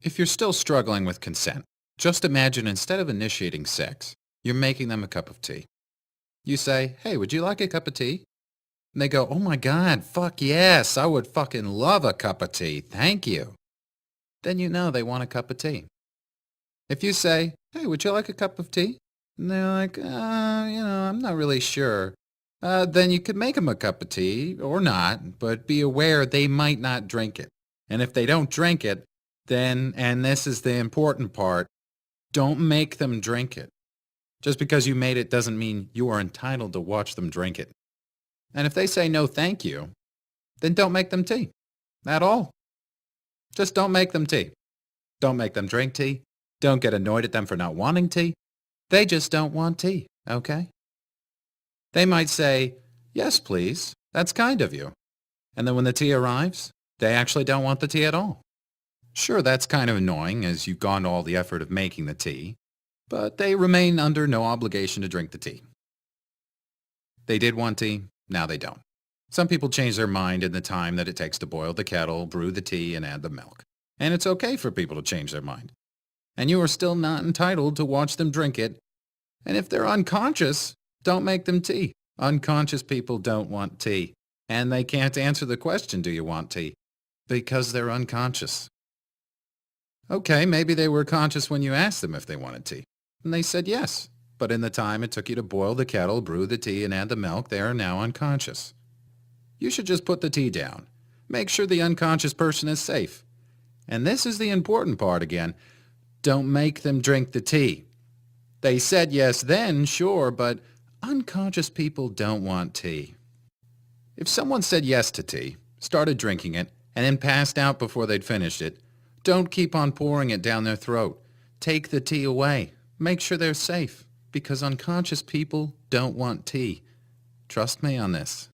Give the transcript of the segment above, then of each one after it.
If you're still struggling with consent, just imagine instead of initiating sex, you're making them a cup of tea. You say, "Hey, would you like a cup of tea?" And they go, "Oh my God, fuck yes, I would fucking love a cup of tea, thank you." Then you know they want a cup of tea. If you say, "Hey, would you like a cup of tea?" And they're like, I'm not really sure. Then you could make them a cup of tea, or not, but be aware they might not drink it. And if they don't drink it, then, and this is the important part, don't make them drink it. Just because you made it doesn't mean you are entitled to watch them drink it. And if they say no thank you, then don't make them tea. At all. Just don't make them tea. Don't make them drink tea. Don't get annoyed at them for not wanting tea. They just don't want tea, okay? They might say, "Yes, please. That's kind of you." And then when the tea arrives, they actually don't want the tea at all. Sure, that's kind of annoying as you've gone to all the effort of making the tea, but they remain under no obligation to drink the tea. They did want tea, now they don't. Some people change their mind in the time that it takes to boil the kettle, brew the tea, and add the milk. And it's okay for people to change their mind. And you are still not entitled to watch them drink it. And if they're unconscious, don't make them tea. Unconscious people don't want tea. And they can't answer the question, "Do you want tea?" Because they're unconscious. Okay, maybe they were conscious when you asked them if they wanted tea. And they said yes. But in the time it took you to boil the kettle, brew the tea, and add the milk, they are now unconscious. You should just put the tea down. Make sure the unconscious person is safe. And this is the important part again. Don't make them drink the tea. They said yes then, sure, but unconscious people don't want tea. If someone said yes to tea, started drinking it, and then passed out before they'd finished it, don't keep on pouring it down their throat. Take the tea away. Make sure they're safe, because unconscious people don't want tea. Trust me on this.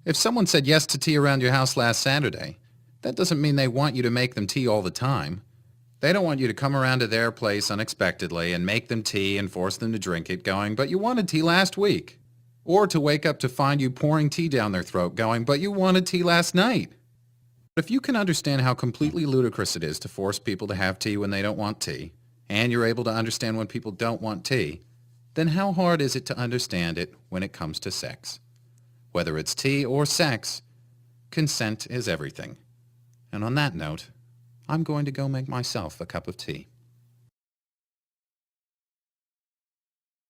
If someone said yes to tea around your house last Saturday, that doesn't mean they want you to make them tea all the time. They don't want you to come around to their place unexpectedly and make them tea and force them to drink it going, "But you wanted tea last week." Or to wake up to find you pouring tea down their throat going, "But you wanted tea last night." If you can understand how completely ludicrous it is to force people to have tea when they don't want tea, and you're able to understand when people don't want tea, then how hard is it to understand it when it comes to sex? Whether it's tea or sex, consent is everything. And on that note, I'm going to go make myself a cup of tea.